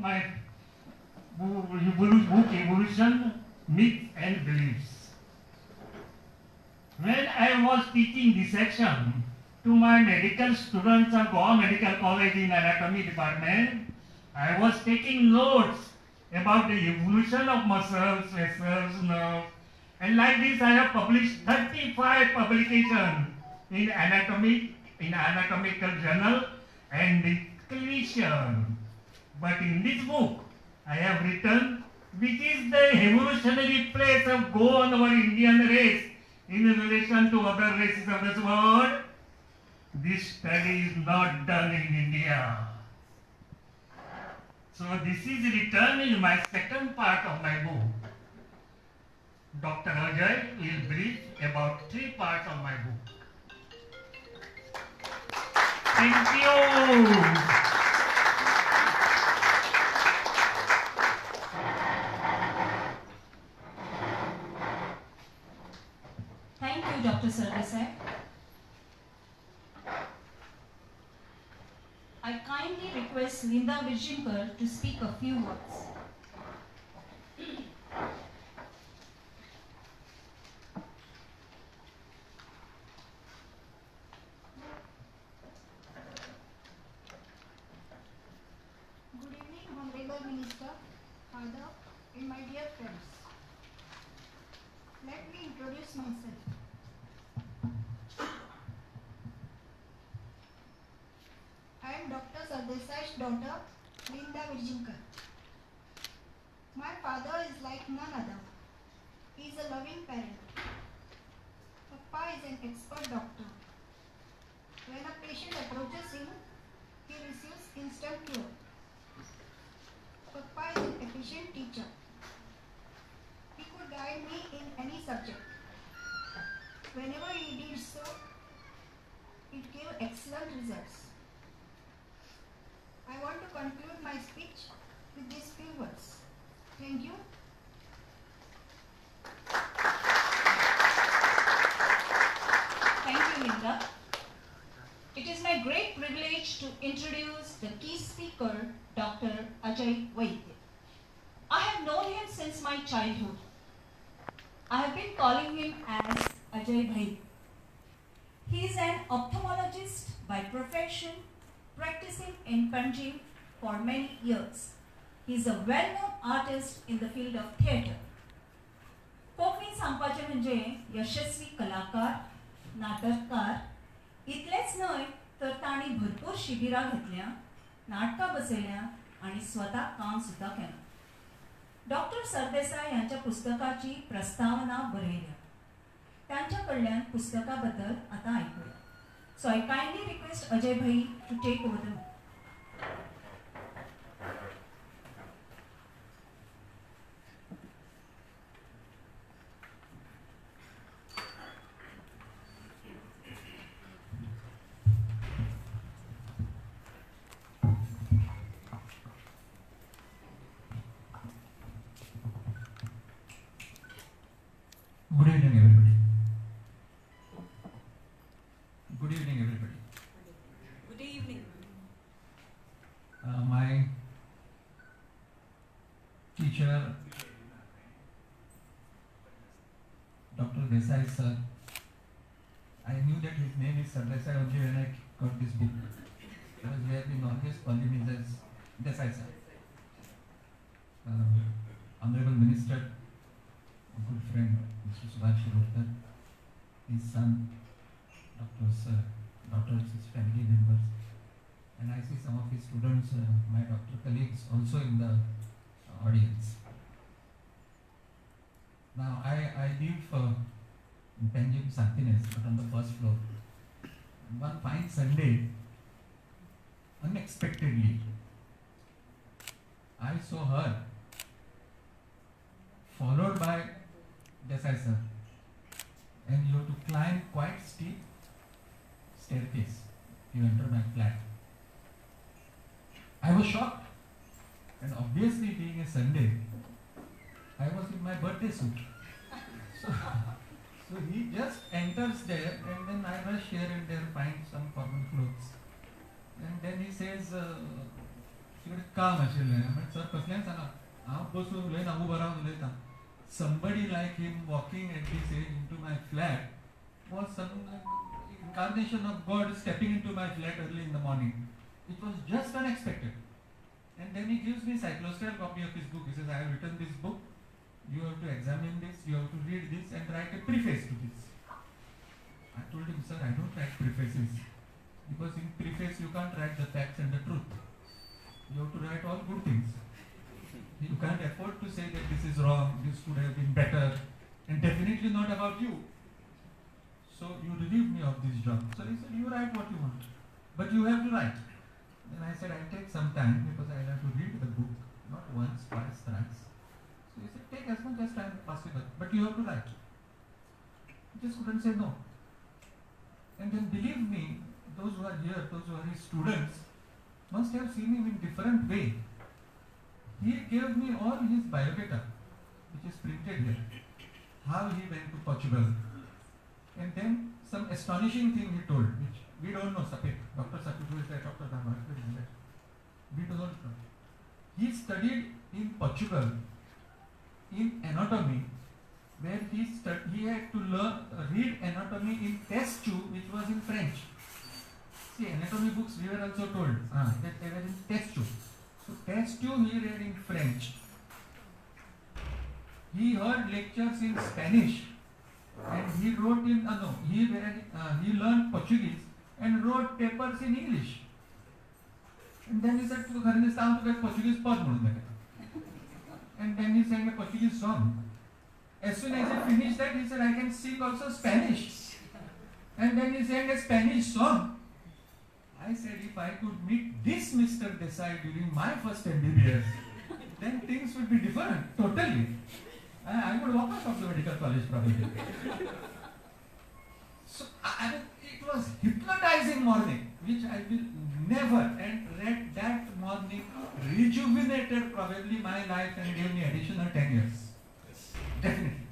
my book Evolution, Myths and Beliefs. When I was teaching this section to my medical students of Goa Medical College in Anatomy Department, I was taking notes about the evolution of muscles, vessels, nerves, and like this I have published 35 publications in anatomical journal and the clinician. But in this book, I have written which is the evolutionary place of Goa and our Indian race in relation to other races of this world. This study is not done in India. So this is written in my second part of my book. Dr. Ajay will brief about 3 parts of my book. Thank you. Thank you, Dr. Sardesai. I kindly request Linda Virginkar to speak a few words. Good evening, Honorable Minister, Father, and my dear friends. Let me introduce myself. I am Dr. Sardesai's daughter, Linda Virginkar. My father is like none other. He is a loving parent. Papa is an expert doctor. When a patient approaches him, he receives instant cure. Papa is an efficient teacher. He could guide me in any subject. Whenever he did so, it gave excellent results. I want to conclude my speech with these few words. Thank you. Thank you, Linda. It is my great privilege to introduce the key speaker, Dr. Ajay Vaidya. I have known him since my childhood. I have been calling him as Ajay Bhai. He is an ophthalmologist by profession, practicing in Panjim for many years. He is a well-known artist in the field of theatre. Konkani सांगपाचें म्हणजे यशस्वी कलाकार, नाटककार इतलेंच न्हय तर तांणी भरपूर शिबिरां घेतल्या, नाटकां बसयल्या आनी स्वता काम सुद्दां केलां. डॉक्टर सरदेसाय ह्यांच्या पुस्तकाची प्रस्तावना बरयल्या. त्यांच्या कडल्यान पुस्तका बद्दल आतां आयकुया. So I kindly request Ajay Bhai to take over the. Good evening, everybody. Good evening, everybody. Good evening. My teacher, Dr. Desai sir, I knew that his name is Sardesai only when I got this book. Because we have been always calling him as Desai sir. Honorable Minister, a good friend, Mr. Subhash Shirokar, his son, doctors, daughters, his family members, and I see some of his students, my doctor colleagues also in the audience. Now I live in Panjim, Santines, but on the first floor. One fine Sunday, unexpectedly, I saw her followed by Desai sir, and you have to climb quite steep staircase. You enter my flat. I was shocked, and obviously being a Sunday, I was in my birthday suit. So he just enters there, and then I rush here and there, find some common clothes, and then he says, तिकडे काम आशिल्लें म्हण sir कसलेंय सांगा हांव बसून उलयना उबो रावन उलयतां somebody like him walking at this age into my flat was some incarnation of God stepping into my flat early in the morning. It was just unexpected. And then he gives me cyclostyle copy of his book. He says, I have written this book. You have to examine this, you have to read this and write a preface to this. I told him, sir, I don't write prefaces. Because in preface you can't write the facts and the truth. You have to write all good things. You can't afford to say that this is wrong, this could have been better, and definitely not about you. So you relieve me of this job. So he said, you write what you want, but you have to write. Then I said, I'll take some time because I'll have to read the book, not once, twice, thrice. So he said, take as much as time possible, but you have to write. He just couldn't say no. And then believe me, those who are here, those who are his students, must have seen him in different way. He gave me all his biodata, which is printed here, how he went to Portugal. And then some astonishing thing he told, which we don't know, Sapit, Dr. Sapit is there, Dr. Dhamar is there. We don't know. He studied in Portugal in anatomy, where he had to read anatomy in test tube, which was in French. See, anatomy books we were also told that they were in test tube. So test tube he read in French. He heard lectures in Spanish, and he wrote in he learned Portuguese and wrote papers in English. And then he said, "Tu ghar mein staam to Portuguese pod mudun lage." And then he sang a Portuguese song. As soon as he finished that, he said, "I can sing also Spanish." And then he sang a Spanish song. I said, if I could meet this Mr. Desai during my first MBBS, then things would be different, totally. I would walk out of the medical college probably. So it was hypnotizing morning, which I will never, and that morning rejuvenated probably my life and gave me additional 10 years. Definitely.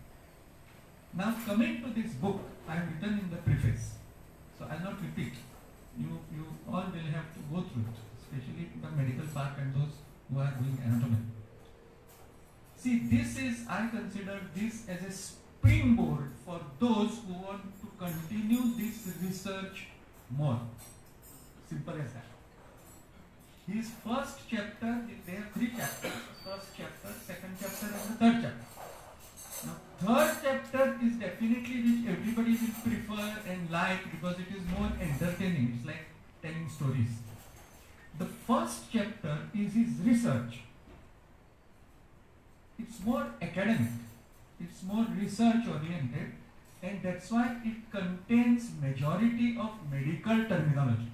Now coming to this book, I have written in the preface, so I will not repeat. You all will have to go through it, especially the medical part and those who are doing anatomy. See, I consider this as a springboard for those who want to continue this research more. Simple as that. His first chapter, there are 3 chapters. First chapter, second chapter and the third chapter. Now, third chapter is definitely which everybody will prefer and like because it is more entertaining. It's like telling stories. The first chapter is his research. It's more academic. It's more research oriented, and that's why it contains majority of medical terminology.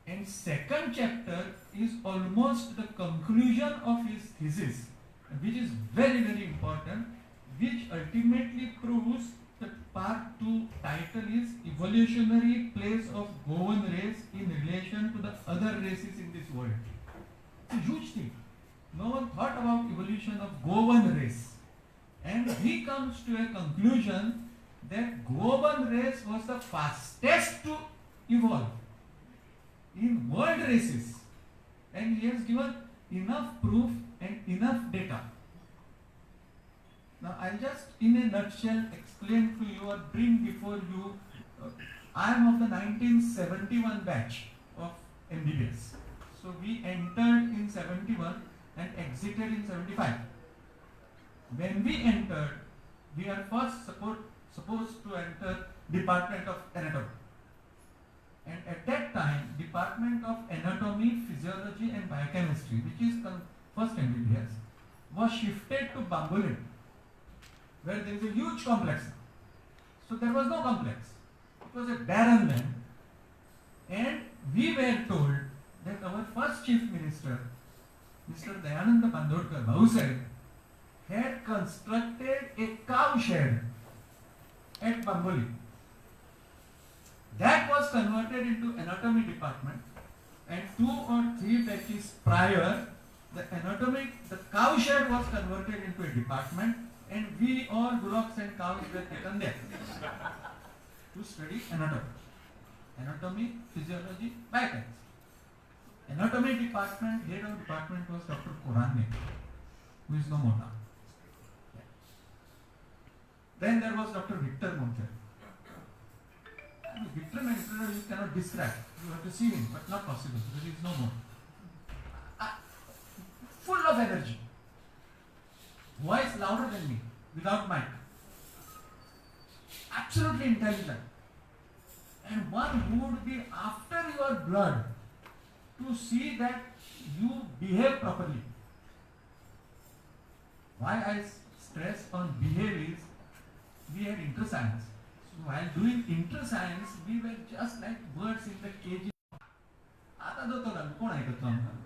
And second chapter is almost the conclusion of his thesis, which is very, very important, which ultimately proves that part 2 title is Evolutionary Place of Goan Race in Relation to the Other Races in this World. It's a huge thing. No one thought about evolution of Goan race. And he comes to a conclusion that Goan race was the fastest to evolve in world races. And he has given enough proof and enough data. Now I'll just in a nutshell explain to you or bring before you, I am of the 1971 batch of MBBS. So we entered in 71 and exited in 75. When we entered, we are first supposed to enter Department of Anatomy. And at that time, Department of Anatomy, Physiology and Biochemistry, which is first MBBS, was shifted to Bambolin, where there is a huge complex. So there was no complex. It was a barren land. And we were told that our first Chief Minister, Mr. Dayananda Bandodkar, Bahusaheb, had constructed a cow shed at Bamboli. That was converted into anatomy department, and 2 or 3 batches prior, the cow shed was converted into a department, and we all bullocks and cows were taken there to study anatomy, physiology, biochemistry. Anatomy department, head of department was Dr. Korane, who is no more now. Then there was Dr. Victor Montero. Victor Montero you cannot describe. You have to see him, but not possible because he is no more. Full of energy. Voice louder than me, without mic. Absolutely intelligent. And one who would be after your blood to see that you behave properly. Why I stress on behave is, we had inter-science. So while doing inter-science, we were just like birds in the cage.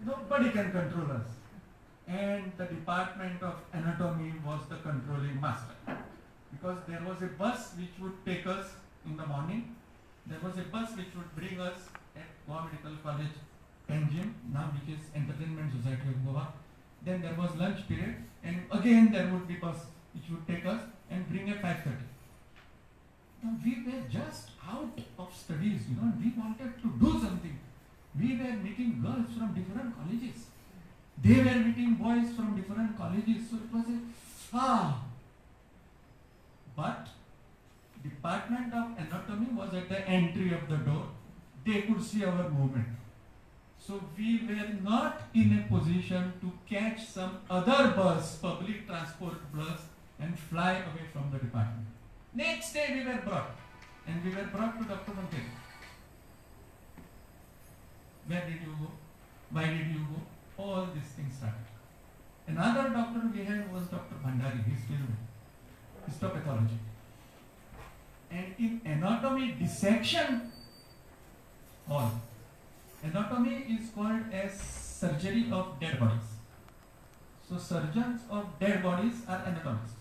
Nobody can control us. And the Department of Anatomy was the controlling master. Because there was a bus which would take us in the morning. There was a bus which would bring us at Goa Medical College, Engine, now which is Entertainment Society of Goa. Then there was lunch period, and again there would be bus which would take us and bring at 5:30. Now we were just out of studies, and we wanted to do something. We were meeting girls from different colleges. They were meeting boys from different colleges. So it was But Department of Anatomy was at the entry of the door. They could see our movement. So we were not in a position to catch some other bus, public transport bus, and fly away from the department. Next day we were brought. And we were brought to Dr. Montero. Where did you go? Why did you go? All these things started. Another doctor we had was Dr. Bhandari. He is still there. Histopathology. And in anatomy dissection hall, anatomy is called as surgery of dead bodies. So surgeons of dead bodies are anatomists.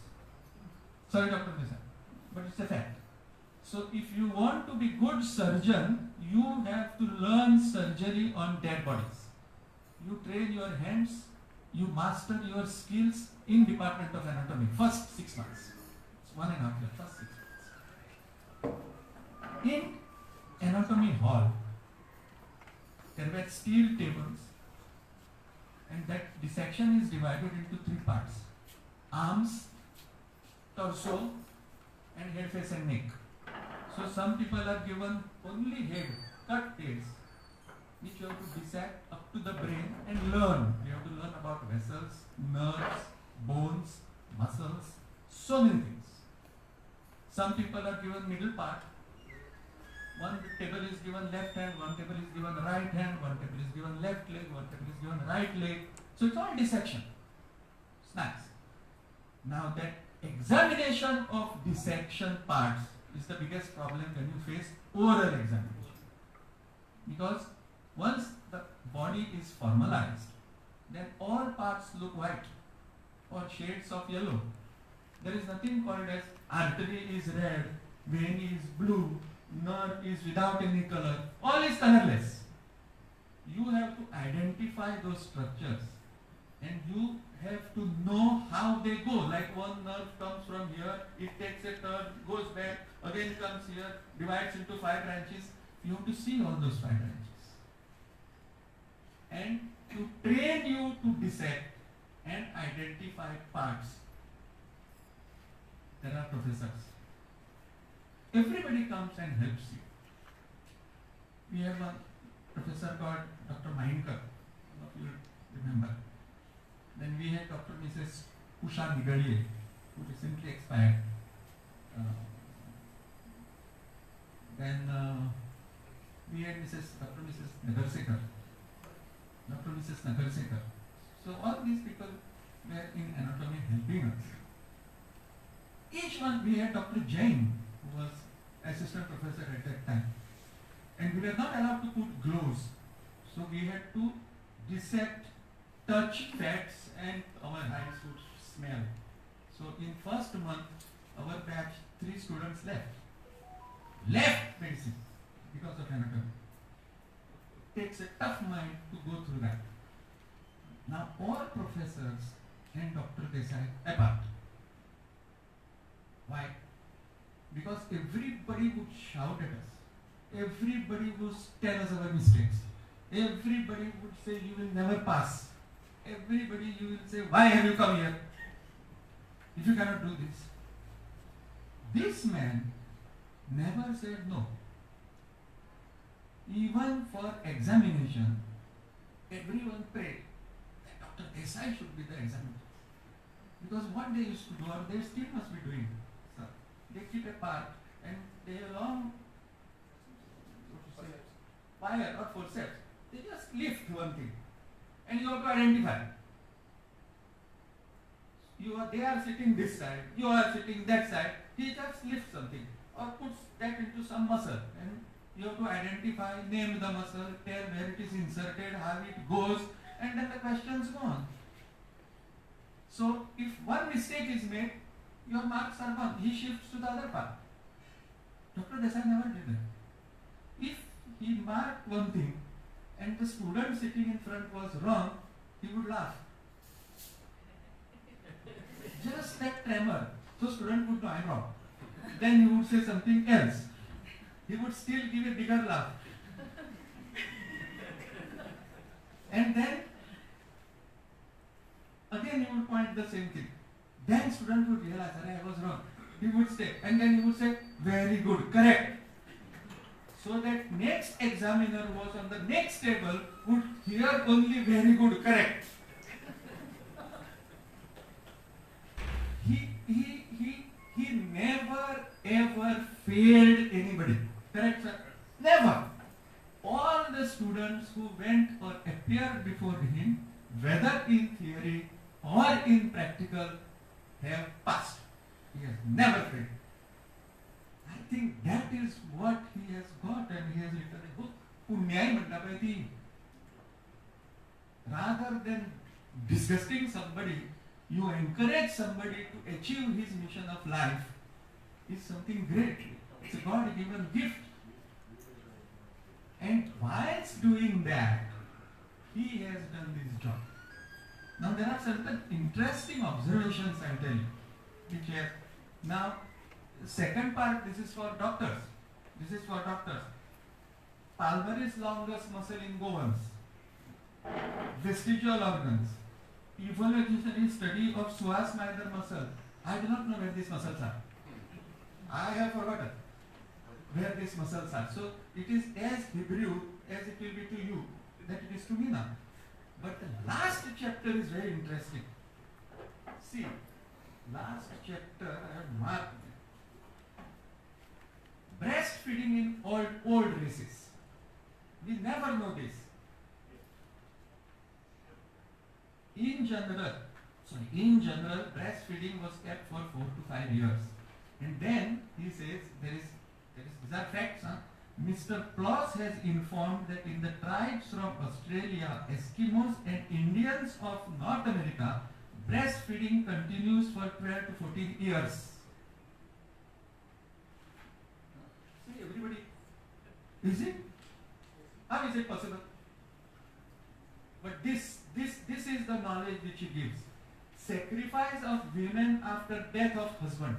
Sorry, Dr. Desai, but it's a fact. So if you want to be good surgeon, you have to learn surgery on dead bodies. You train your hands, you master your skills in Department of Anatomy. First 6 months. It's 1.5 years, first 6 months. In anatomy hall, there were steel tables, and that dissection is divided into 3 parts: arms, torso, and head, face and neck. So some people are given only head, cut tails, which you have to dissect up to the brain and learn. You have to learn about vessels, nerves, bones, muscles, so many things. Some people are given middle part. One table is given left hand, one table is given right hand, one table is given left leg, one table is given right leg. So it's all dissection. It's nice. Now that examination of dissection parts is the biggest problem when you face oral examination. Because once the body is formalized, then all parts look white or shades of yellow. There is nothing called as artery is red, vein is blue, nerve is without any color. All is colorless. You have to identify those structures, and you have to know how they go. Like one nerve comes from here, it takes a turn, goes back, again comes here, divides into 5 branches. You have to see all those 5 branches. And to train you to dissect and identify parts, there are professors. Everybody comes and helps you. We have a professor called Dr. Mainkar, all of you remember. Then we had Dr. Mrs. Usha Nigadiye, who recently expired. Then we had Dr. Mrs. Nagarsekar. Dr. Mrs. Nagarsekar. So all these people were in anatomy helping us. Each one, we had Dr. Jain, who was assistant professor at that time. And we were not allowed to put gloves. So we had to dissect, touch fats, and our hands would smell. So in first month, our batch, 3 students left. Left medicine because of anatomy. It takes a tough mind to go through that. Now all professors and Dr. Desai apart. Why? Because everybody would shout at us. Everybody would tell us our mistakes. everybody would say you will never pass. Everybody you will say, why have you come here? If you cannot do this. This man never said no. Even for examination, everyone prayed that Dr. Desai should be the examiner. Because what they used to do, or they still must be doing, sir, they keep a part and they have long wire or forceps. They just lift one thing and you have to identify. They are sitting this side, you are sitting that side. He just lifts something or puts that into some muscle and you have to identify, name the muscle, tell where it is inserted, how it goes, and then the questions go on. So if one mistake is made, your marks are gone. He shifts to the other part. Dr. Desai never did that. If he marked one thing and the student sitting in front was wrong, he would laugh. Just that tremor. So student would know I'm wrong. Then he would say something else. He would still give a bigger laugh. And then again he would point the same thing. Then student would realize that I was wrong. He would stay and then he would say, very good, correct. So that next examiner who was on the next table would hear only very good, correct. He never ever failed anybody. Correct, sir? Never. All the students who went or appeared before him, whether in theory or in practical, have passed. He has never failed. I think that is what he has got, and he has written a book, Punyai Mandapati. Rather than disgusting somebody, you encourage somebody to achieve his mission of life is something great. It's a God-given gift. And whilst doing that, he has done this job. Now there are certain interesting observations I tell you, which are now second part. This is for doctors. This is for doctors. Palmaris longus muscle in goans, vestigial organs, evolutionary study of psoas minor muscle. I do not know where these muscles are. I have forgotten where these muscles are. So it is as Hebrew as it will be to you, that it is to me now. But the last chapter is very interesting. See, last chapter I have marked. Breastfeeding in old races. We never know this. In general, breastfeeding was kept for 4 to 5 years. And then he says these are facts. Mr. Ploss has informed that in the tribes from Australia, Eskimos and Indians of North America, breastfeeding continues for 12 to 14 years. See, everybody, is it? How is it possible? But this is the knowledge which he gives. Sacrifice of women after death of husband.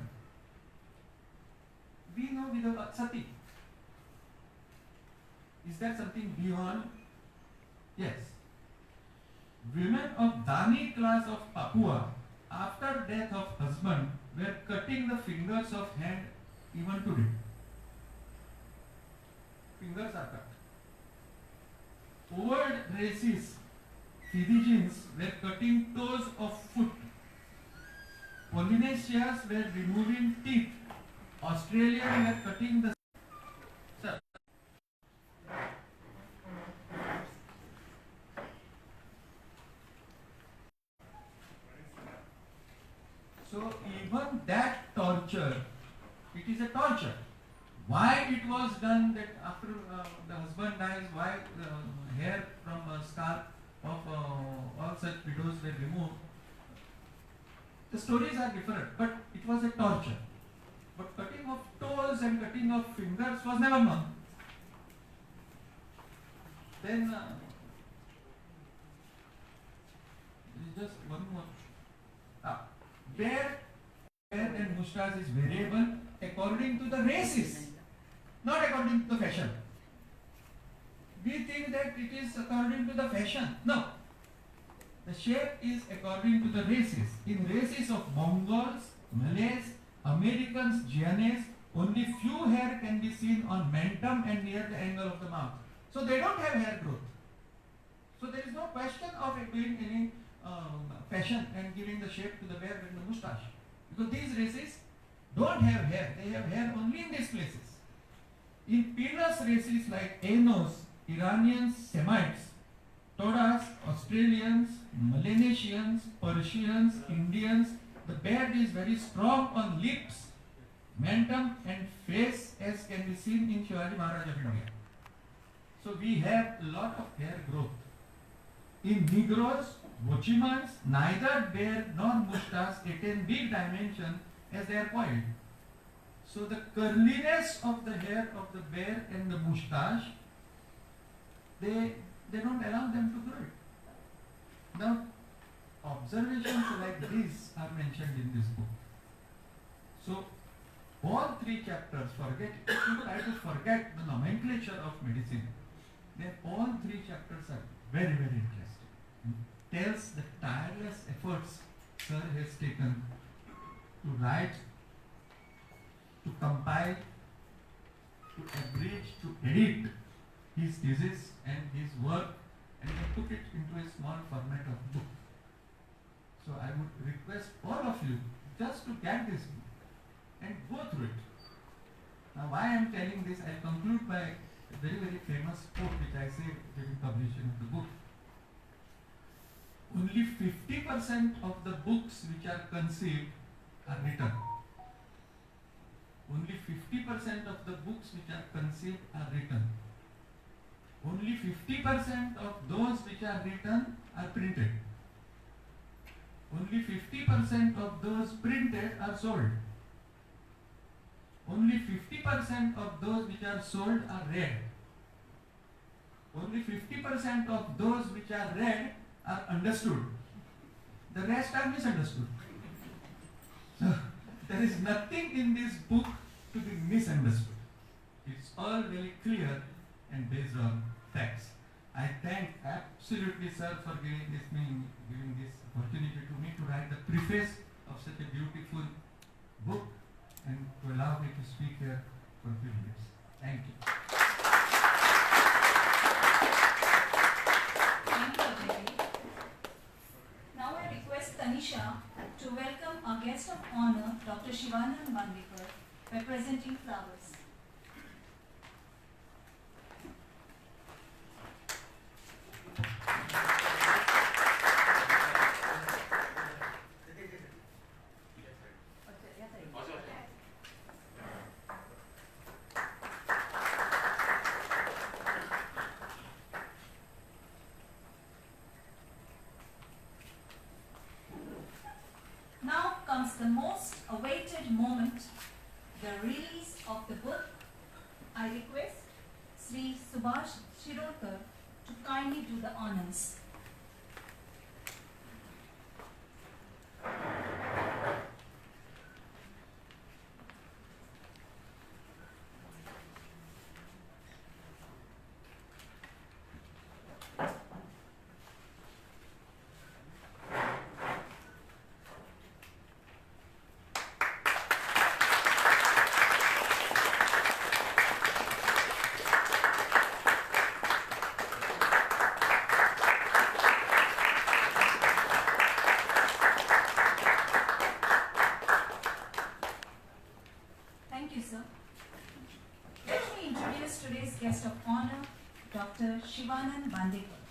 We know without sati. Is there something beyond? Yes. Women of Dani class of Papua, after death of husband, were cutting the fingers of hand even today. Fingers are cut. Old races, Fijians, were cutting toes of foot. Polynesians were removing teeth. Australians were cutting the... Sir. So even that torture, it is a torture. Why it was done that after the husband dies, why hair from scalp of all such widows were removed? The stories are different, but it was a torture. But cutting of toes and cutting of fingers was never known. Then just one more. Hair and moustache is variable according to the races, not according to the fashion. we think that it is according to the fashion. No. The shape is according to the races. In races of Mongols, Malays, Americans, Javanese, only few hair can be seen on mentum and near the angle of the mouth. So they don't have hair growth. So there is no question of it doing any fashion and giving the shape to the beard and the moustache. Because these races don't have hair. They have hair only in these places. In peerless races like Ainos, Iranians, Semites, Todas, Australians, Melanesians, Persians, Indians, the beard is very strong on lips, mentum and face, as can be seen in Shivaji Maharaj of India. So we have a lot of hair growth. In Negroes, Bochimans, neither beard nor moustache attain big dimension as they are coiled. So the curliness of the hair of the beard and the moustache, they don't allow them to grow it. Now, observations like these are mentioned in this book. So, all three chapters, if you try to forget the nomenclature of medicine, then all three chapters are very, very interesting. It tells the tireless efforts Sir has taken to write, to compile, to abridge, to edit his thesis and his work, and he put it into a small format of book. So I would request all of you just to get this book and go through it. Now why I am telling this, I will conclude by a very, very famous quote which I say during publication of the book. Only 50% of the books which are conceived are written. Only 50% of the books which are conceived are written. Only 50% of those which are written are printed. Only 50% of those printed are sold. Only 50% of those which are sold are read. Only 50% of those which are read are understood. The rest are misunderstood. So, there is nothing in this book to be misunderstood. It's all very clear and based on facts. I thank absolutely sir for giving this opportunity to me to write the preface of such a beautiful book and to allow me to speak here for a few minutes. Thank you. Thank you, Ajay. Now I request Tanisha to welcome our guest of honor, Dr. Shivanand Bandekar, by presenting flowers. Now comes the most awaited moment, the release of the book. I request Sri Subhash Shirokar to kindly do the honors. Thank you, sir. Let me introduce today's guest of honor, Dr. Shivanand Bandekar.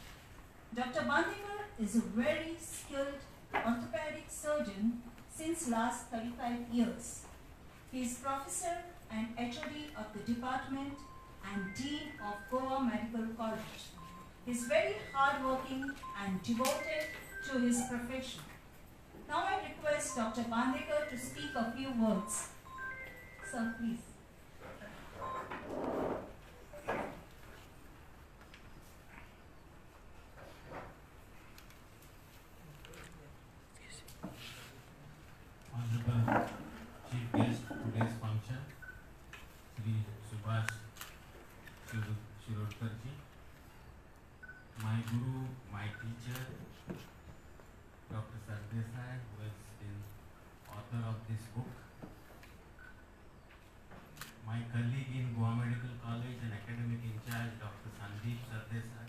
Dr. Bandekar is a very skilled orthopedic surgeon since last 35 years. He is professor and HOD of the department and Dean of Goa Medical College. He is very hardworking and devoted to his profession. Now I request Dr. Bandekar to speak a few words. Sir, please. Honorable Chief Guest today's function, Sri Subhash Shirokar ji, this book. My colleague in Goa Medical College and academic in charge, Dr. Sandeep Sardesai,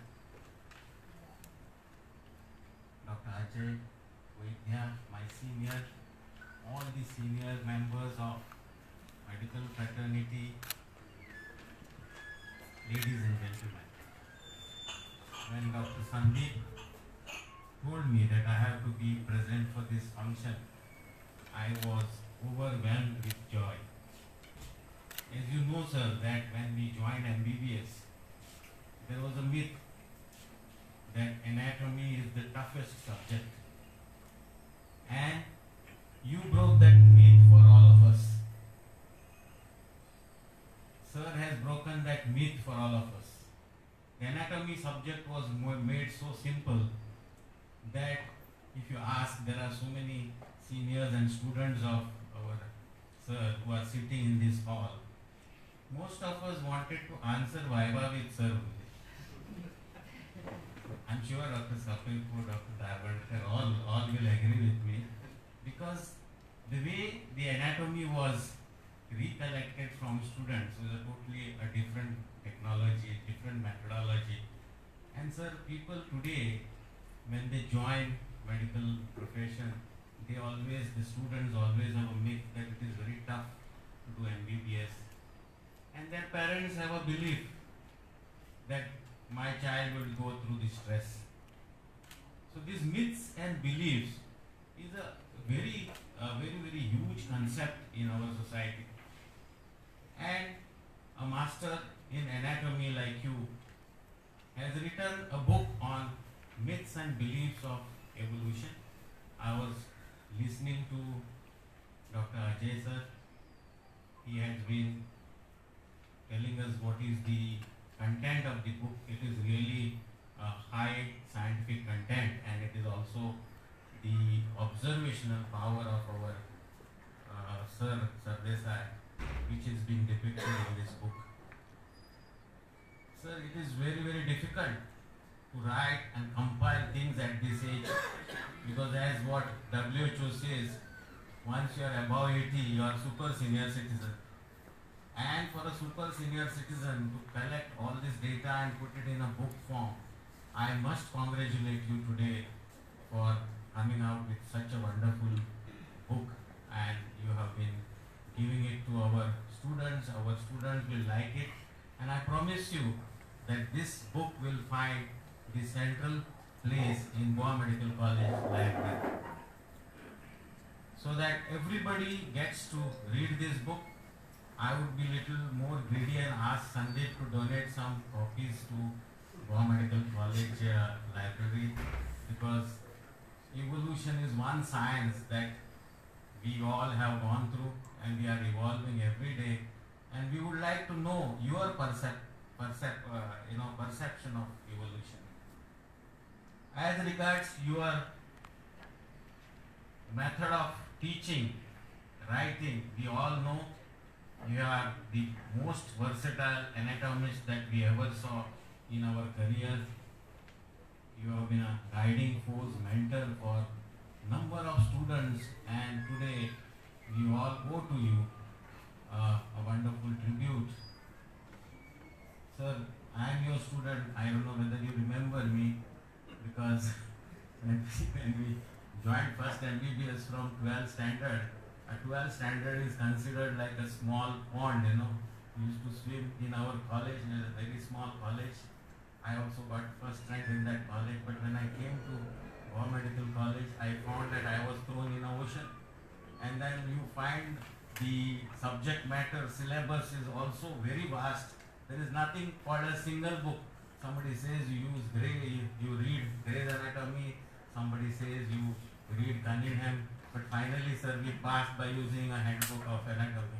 Dr. Ajay Vaidya, my senior, all the senior members of medical fraternity, ladies and gentlemen. When Dr. Sandeep told me that I have to be present for this function, I was overwhelmed with joy. As you know, sir, that when we joined MBBS, there was a myth that anatomy is the toughest subject. And you broke that myth for all of us. Sir has broken that myth for all of us. The anatomy subject was made so simple that if you ask, there are so many seniors and students of our sir who are sitting in this hall. Most of us wanted to answer Viva with sir only. I'm sure Dr. Sapilpur, Dr. Darwardkar, all will agree with me, because the way the anatomy was recollected from students was a different technology, different methodology. And sir, people today, when they join medical profession, the students always have a myth that it is very tough to do MBBS. And their parents have a belief that my child will go through the stress. So these myths and beliefs is a very huge concept in our society. And a master in anatomy like you has written a book on myths and beliefs of evolution. I was listening to Dr. Ajay sir. He has been telling us what is the content of the book. It is really a high scientific content, and it is also the observational power of our Sir Sardesai, which is being depicted in this book. Sir, it is very difficult to write and compile things at this age, because as what WHO says, once you are above 80, you are super senior citizen. And for a super senior citizen to collect all this data and put it in a book form, I must congratulate you today for coming out with such a wonderful book, and you have been giving it to our students. Our students will like it, and I promise you that this book will find the central place in Goa Medical College library, so that everybody gets to read this book. I would be little more greedy and ask Sandeep to donate some copies to Goa Medical College library, because evolution is one science that we all have gone through, and we are evolving every day, and we would like to know your perception of evolution. As regards your method of teaching, writing, we all know you are the most versatile anatomist that we ever saw in our career. You have been a guiding force, mentor for number of students, and today we all owe to you a wonderful tribute. Sir, I am your student. I don't know whether you remember me, because when we joined first MBBS from 12th standard, a 12th standard is considered like a small pond, We used to swim in our college, a very small college. I also got first rank in that college, but when I came to Goa Medical College, I found that I was thrown in an ocean. And then you find the subject matter syllabus is also very vast. There is nothing called a single book. Somebody says you read Gray's Anatomy. Somebody says you read Cunningham. But finally, sir, we passed by using a handbook of anatomy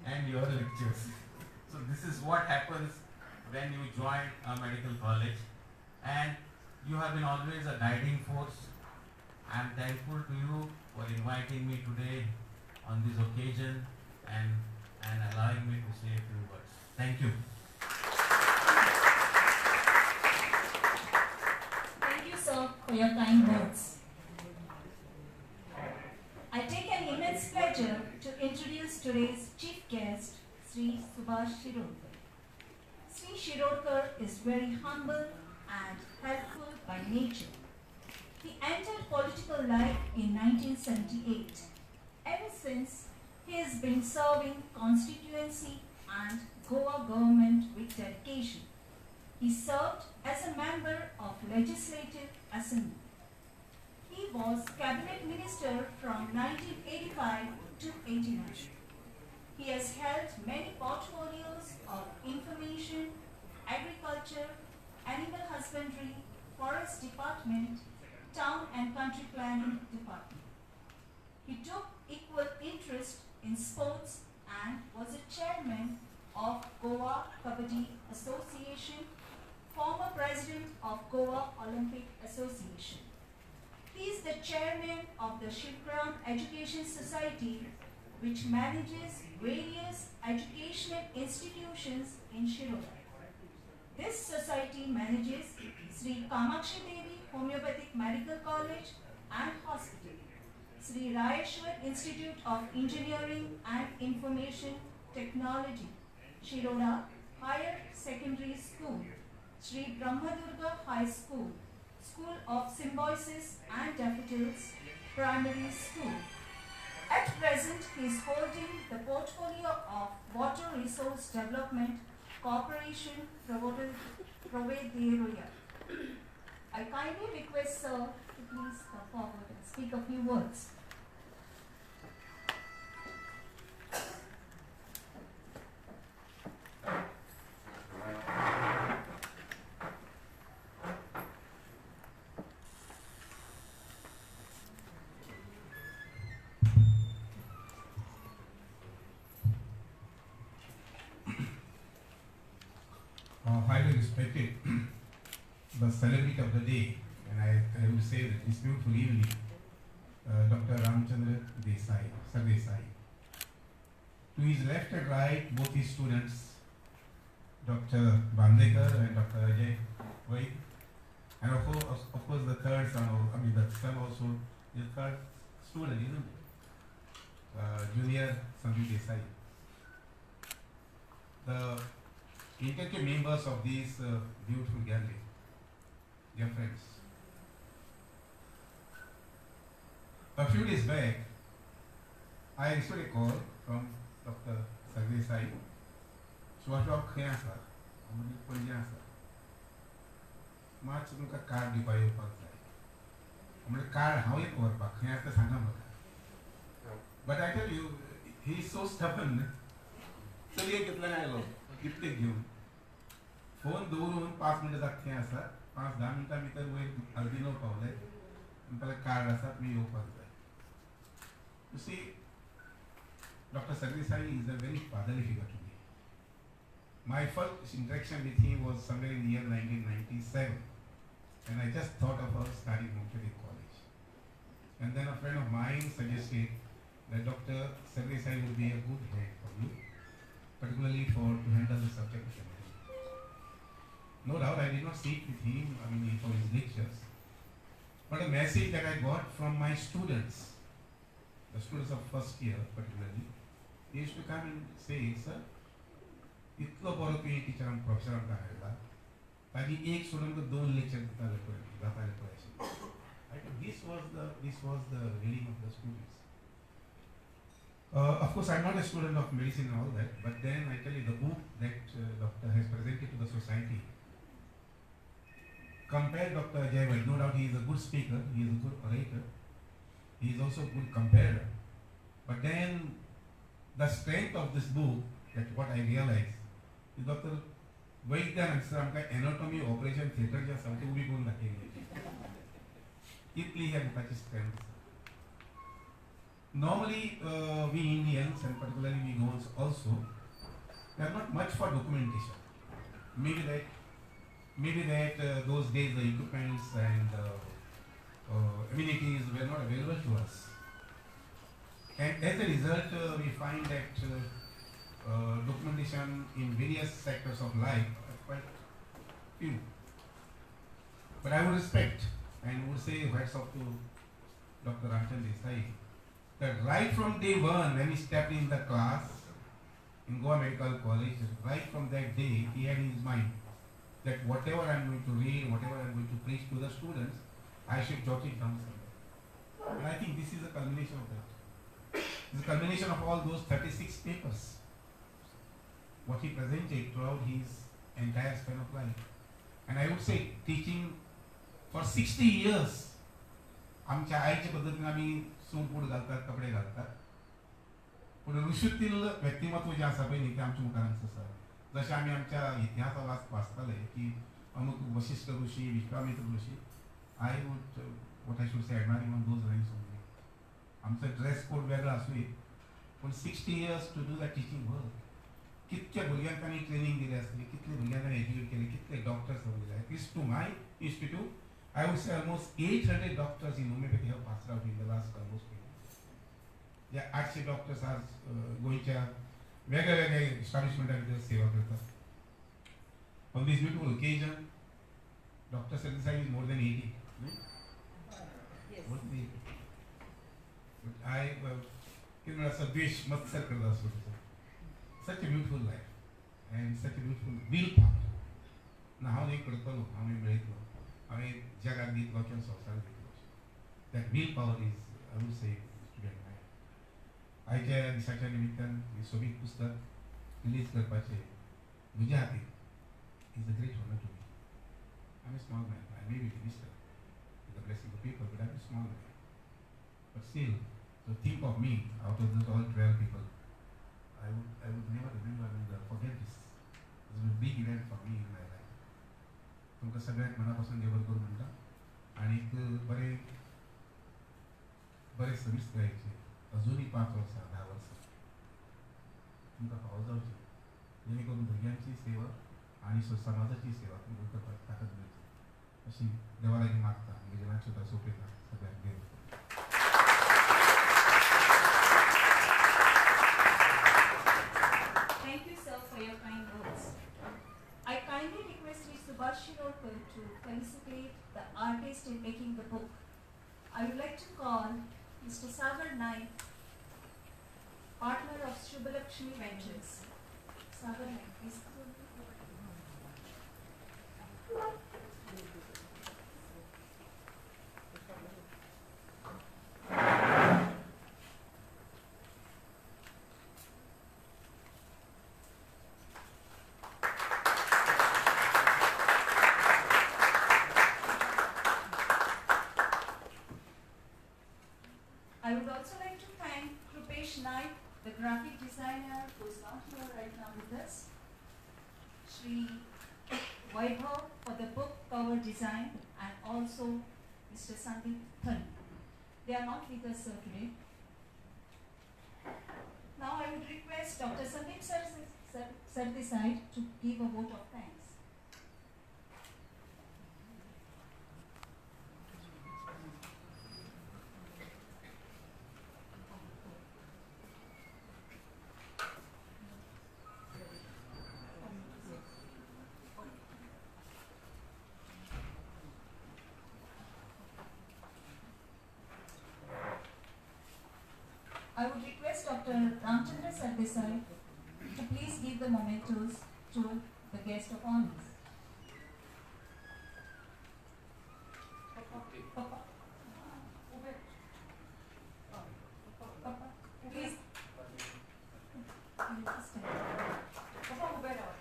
and your lectures. So this is what happens when you join a medical college, and you have been always a guiding force. I am thankful to you for inviting me today on this occasion and allowing me to say a few words. Thank you. Thank you, sir, for your kind words. I take an immense pleasure today's chief guest, Sri Subhash Shirokar. Sri Shirokar is very humble and helpful by nature. He entered political life in 1978. Ever since, he has been serving constituency and Goa government with dedication. He served as a member of Legislative Assembly. He was Cabinet Minister from 1985 to 89. He has held many portfolios of information, agriculture, animal husbandry, forest department, town and country planning department. He took equal interest in sports and was a chairman of Goa Kabaddi Association, former president of Goa Olympic Association. He is the chairman of the Shivgram Education Society, which manages various educational institutions in Shiroda. This society manages Sri Kamakshi Devi Homeopathic Medical College and Hospital, Sri Rayeshwar Institute of Engineering and Information Technology, Shiroda Higher Secondary School, Sri Brahmadurga High School, School of Symbiosis and Daffodils Primary School. At present, he is holding the portfolio of Water Resource Development Corporation Provideria. I kindly request Sir to please come forward and speak a few words. Highly respected the celebrity of the day, and I would say that this beautiful evening, Dr. Ramchandra Desai, Sir Desai. To his left and right, both his students, Dr. Bandekar and Dr. Ajay Vaid, and of course the third son, the son also, the third student, isn't it? Junior Sandeep Desai. The intricate members of this beautiful gallery, dear friends. A few days back, I received a call from Dr. Sarve Sai. Suatu kriasa, amuni poliasa. Macam muka card di bayu pakai. Amuni card how it work pak kriasa sana maka. But I tell you, he is so stubborn. So dia kita nak elok, kita gium. Phone दूर 5 minute तक थे ऐसा 5-10 minute भीतर वो एक अर्दिनो पावले उनका car ऐसा भी ऊपर है. You see, Dr. Sarve Sai is a very fatherly figure to me. My first interaction with him was somewhere in the year 1997, and I just thought of studying Montessori College. And then a friend of mine suggested that Dr. Sarve Sai would be a good head for you, particularly to handle the subject of chemistry. No doubt I did not sit with him, for his lectures. But a message that I got from my students, the students of first year particularly, they used to come and say, sir, इतना बड़ा कोई teacher हम professor हम कहाँ है ताकि एक student को 2 लेक्चर बताने पड़े. I think this was the reading of the students. Of course, I'm not a student of medicine and all that, but then I tell you the book that doctor has presented to the society. Compare Dr. Ajay Vaid. No doubt he is a good speaker, he is a good orator, he is also a good comparer. But then the strength of this book, that what I realized, is Dr. Vaidyanand sir हमका anatomy operation theater या सबके वो भी बोल रखेंगे. इतनी है बुकाची strength. Normally, we Indians and particularly we Goans also, we are not much for documentation. Maybe that those days the equipments and amenities were not available to us. And as a result, we find that documentation in various sectors of life are quite few. But I would respect and would say hats off to Dr. Ramchandra Desai, that right from day one, when he stepped in the class in Goa Medical College, right from that day, he had in his mind that whatever I'm going to read, whatever I'm going to preach to the students, I should jot it down somewhere. And I think this is a culmination of that. It's a culmination of all those 36 papers, what he presented throughout his entire span of life. And I would say teaching for 60 years, आमच्या आईच्या पद्धतीने आम्ही suit घालतात, कपडे घालतात. पण ऋषीतील व्यक्तिमत्व जे आसा पळय ते आमच्या मुखारांचं आसा. जशें आमी आमच्या इतिहासात वाचताले की अमुक वशिष्ठ ऋषी, विश्वामित्र ऋषी. I would what I should say admiring on those lines only. आमचा ड्रेस कोड वेगळा आसूं पण 60 years to do that teaching work. कितक्या भुरग्यांक तांणी ट्रेनिंग दिली आसली, कितले भुरग्यांक एज्युकेट केले, कितले डॉक्टर्स जाले. At least to my institute, I would say almost 800 doctors in homeopathy have passed out in the last almost 10 years. या 800 डॉक्टर्स आज गोंयच्या वेगळ्या वेगळ्या एस्टॅब्लिशमेंटांनी सेवा करतात. On this beautiful occasion, Dr. Sardesai is more than 80. Yes. More than 80. But I, किरण असा द्वेष मत्सर करता असतो त्याचा. Such a beautiful life and such a beautiful willpower. ना हांव न्ही करतलो, हांवें मेळयतलो, हांवें जगाक दितलो किंवा संवसाराक दितलो. That willpower is, I would say, to be admired. आयच्या दिसाच्या निमित्तान हें सोबीत पुस्तक रिलीज करपाचें म्हज्या हातीन is a great honor to me. I'm a small man. I may be minister with the blessing of people, but I'm a small man. But still, to think of me out of those all 12 people, I would never remember and forget this. This was a big event for me in my life. तुमकां सगळ्यांक मनापासून देव बरें करूं म्हणटा आनी बरे service करायचे अजूनही 5 वर्सां 10 वर्सां तुमकां फावो जावचें जेणे करून भुरग्यांची सेवा आणि समाजाची सेवा तुमकां करपाक ताकद मेळची अशी देवा लागीं मागता म्हज्या नाचोता सोंपयता सगळ्यांक देव. Thank you, sir, for your kind words. I kindly request Mr. Subhash Shirokar to felicitate the artist in making the book. I would like to call Mr. Sagar Naik, partner of Shubhalakshmi Ventures. Sagar Naik, please. I would also like to thank Krupesh Naik, the graphic designer who is not here right now with us, Shri Vaibhav for the book cover design, and also Mr. Sandeep Than. They are not with us today. Now I would request Dr. Sandeep Sardesai to give a vote of thanks. I would request Dr. Ramchandra Sardesai to please give the mementos to the guest of honors. Papa. Papa, please. Can you just stand? Papa, move it out.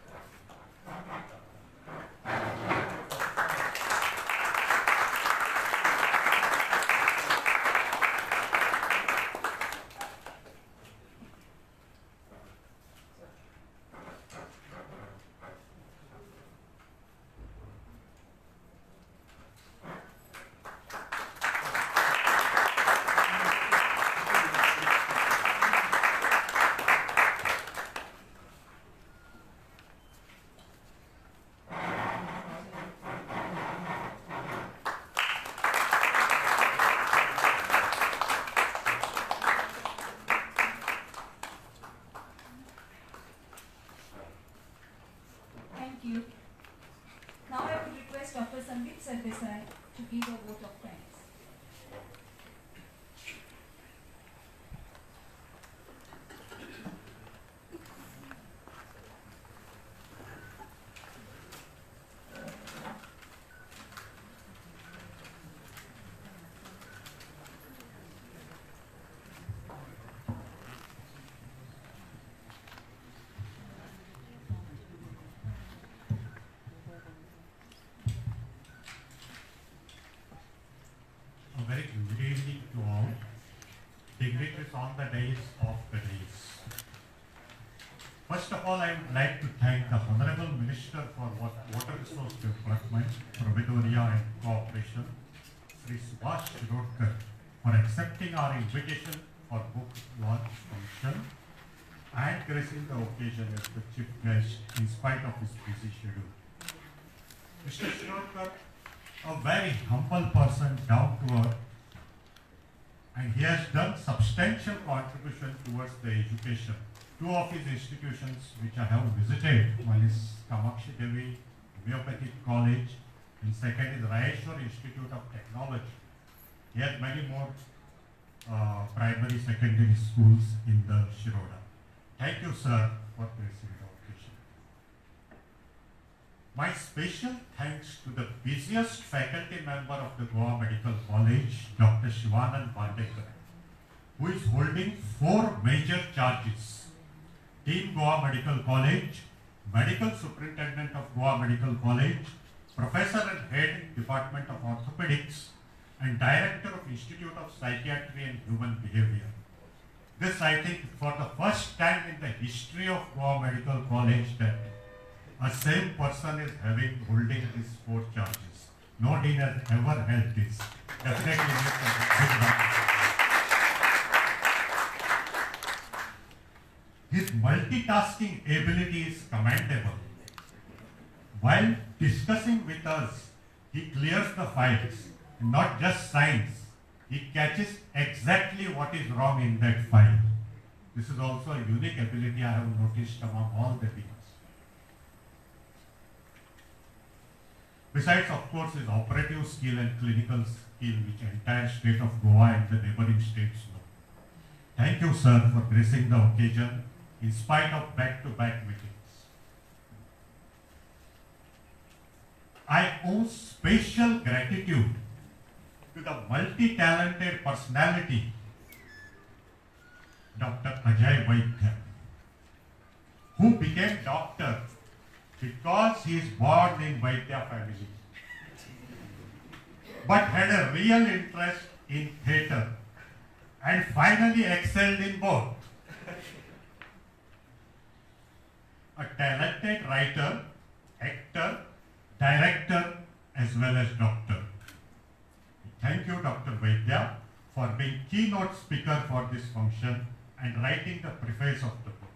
relatives on the days of the days. First of all, I would like to thank the Honorable Minister for Water Resource Development, Providoria and Cooperation, Sri Subhash Shirokar, for accepting our invitation for book launch function and gracing the occasion as the chief guest in spite of his busy schedule. Mr. Shirokar, a very humble person, down to earth, and he has done substantial contribution towards the education. Two of his institutions which I have visited, one is Kamakshi Devi Homeopathic College, and second is Rayeshwar Institute of Technology. He has many more primary, secondary schools in the Shiroda. Thank you, sir, for gracing the occasion. My special thanks to the busiest faculty member of the Goa Medical College, Dr. Shivanand Bandekar, who is holding 4 major charges. Dean Goa Medical College, Medical Superintendent of Goa Medical College, Professor and Head Department of Orthopedics, and Director of Institute of Psychiatry and Human Behavior. This, I think, for the first time in the history of Goa Medical College that a same person is holding these 4 charges. No dean has ever held this. Definitely makes a big round. His multitasking ability is commendable. While discussing with us, he clears the files, and not just signs. He catches exactly what is wrong in that file. This is also a unique ability I have noticed among all the deans. Besides, of course, his operative skill and clinical skill, which entire state of Goa and the neighboring states know. Thank you, sir, for gracing the occasion in spite of back-to-back meetings. I owe special gratitude to the multi-talented personality, Dr. Ajay Vaidya, who became doctor because he is born in Vaidya family, but had a real interest in theatre and finally excelled in both. A talented writer, actor, director, as well as doctor. Thank you, Dr. Vaidya, for being keynote speaker for this function and writing the preface of the book.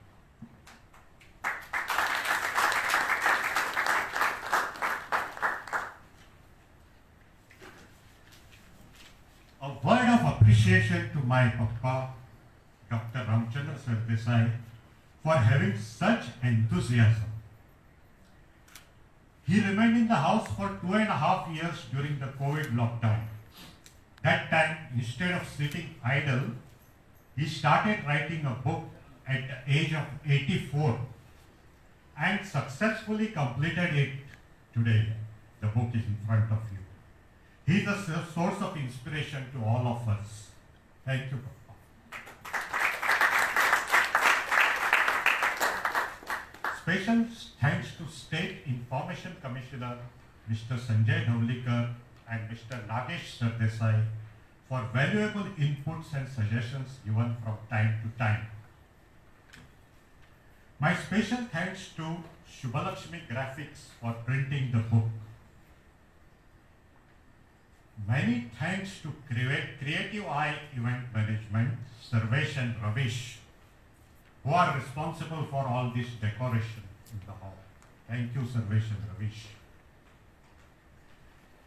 A word of appreciation to my papa, Dr. Ramchandra Sardesai, for having such enthusiasm. He remained in the house for 2.5 years during the COVID lockdown. That time, instead of sitting idle, he started writing a book at the age of 84 and successfully completed it today. The book is in front of you. He is a source of inspiration to all of us. Thank you, Papa. Special thanks to State Information Commissioner Mr. Sanjay Dhawlikar and Mr. Nagesh Sardesai for valuable inputs and suggestions given from time to time. My special thanks to Shubhalakshmi Graphics for printing the book. Many thanks to Creative Eye Event Management, Sarvesh and Ravish, who are responsible for all this decoration in the hall. Thank you, Sarvesh and Ravish.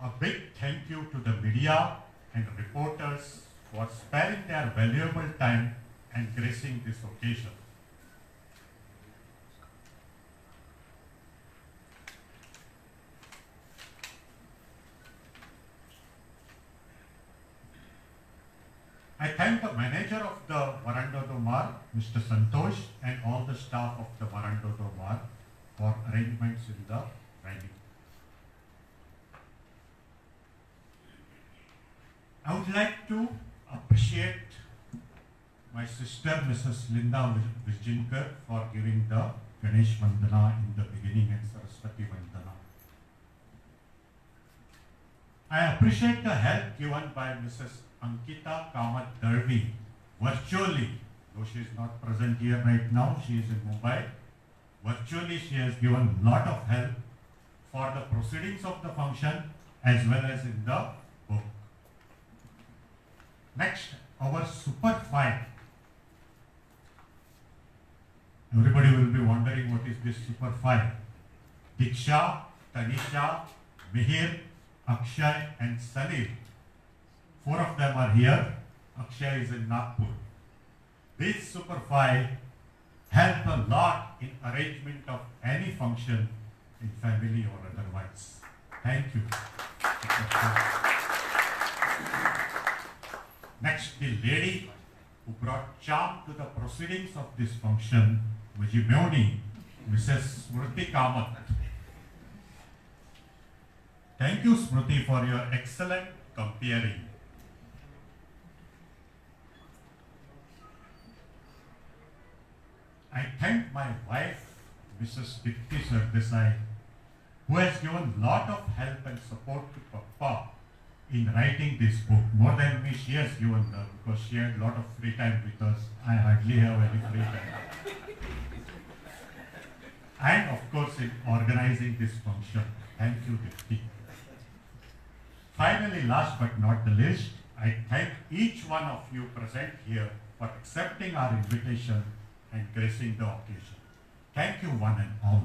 A big thank you to the media and reporters for sparing their valuable time and gracing this occasion. I thank the manager of the Varando do Mar, Mr. Santosh, and all the staff of the Varando do Mar for arrangements in the venue. I would like to appreciate my sister, Mrs. Linda Virjinkar, for giving the Ganesh Vandana in the beginning and Saraswati Vandana. I appreciate the help given by Mrs. Ankita Kamath Darvi virtually, though she is not present here right now, she is in Mumbai. Virtually, she has given lot of help for the proceedings of the function as well as in the book. Next, our Super 5. Everybody will be wondering what is this Super 5. Diksha, Tanisha, Mihir, Akshay and Salil. 4 of them are here. Akshay is in Nagpur. These Super 5 help a lot in arrangement of any function in family or otherwise. Thank you. Next, the lady who brought charm to the proceedings of this function, Vijaymeoni, Mrs. Smriti Kamath. Thank you, Smriti, for your excellent comparing. I thank my wife, Mrs. Dipti Sardesai, who has given lot of help and support to Papa in writing this book. More than me, she has given because she had lot of free time because I hardly have any free time. And of course, in organizing this function. Thank you, Dipti. Finally, last but not the least, I thank each one of you present here for accepting our invitation and gracing the occasion. Thank you one and all.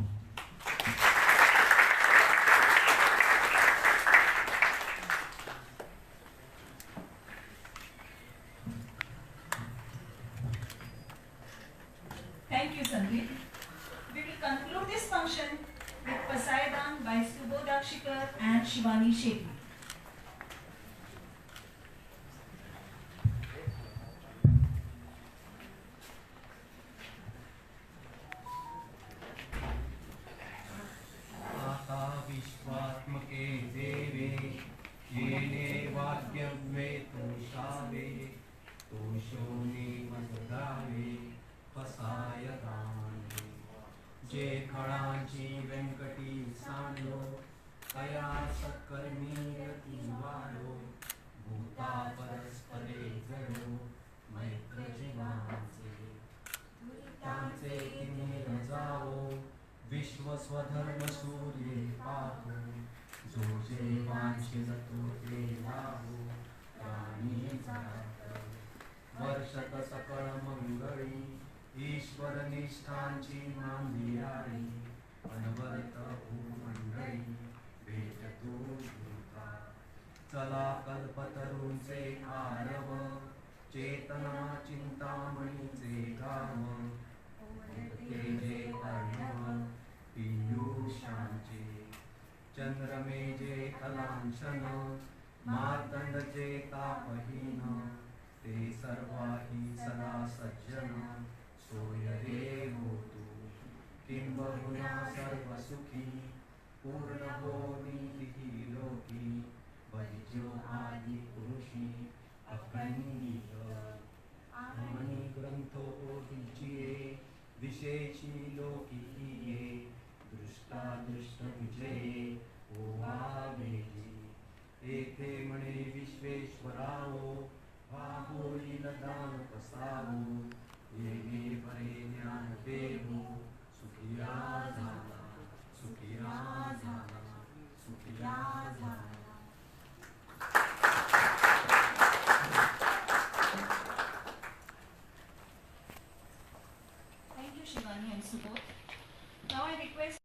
Thank you, Sandeep. We will conclude this function with Pasaidan by Subodh Akshikar and Shivani Shetty. विश्वात्मके देवे येने वाक्यं मे तोषावे तोषोनि मधुरावे पसाय गाणे जे खळांची व्यंकटी सांडो कया सकर्मी रती वारो भूता परस्परे जडो मैत्र जीवांचे दुरितांचे तिने रजावो विश्व स्वधर्म सूर्ये पाहो जो जे वांछित तो ते लाभो प्राणी जात वर्षत सकळ मंगळी ईश्वर निष्ठांची मांदियाळी अनवरत भूमंडळी भेट तू भूता चला कल्पतरूंचे आरव चेतना चिंतामणीचे गाव तेजे अर्णव पीयूषांचे चंद्रमेजे कलांशन मार्तंडचे तापहीन ते सर्वाही सदा सज्जन सोय रे होतु किंबहुना सर्व सुखी पूर्ण हो नीतिही लोकी वैज्यो आदि पुरुषी अखंडीय मनी ग्रंथो विजये विशेषी लोकी ये दृष्टा दृष्ट विजये ओवा वेजी एके म्हणे विश्वेश्वरावो हा होईल दान पसावो ये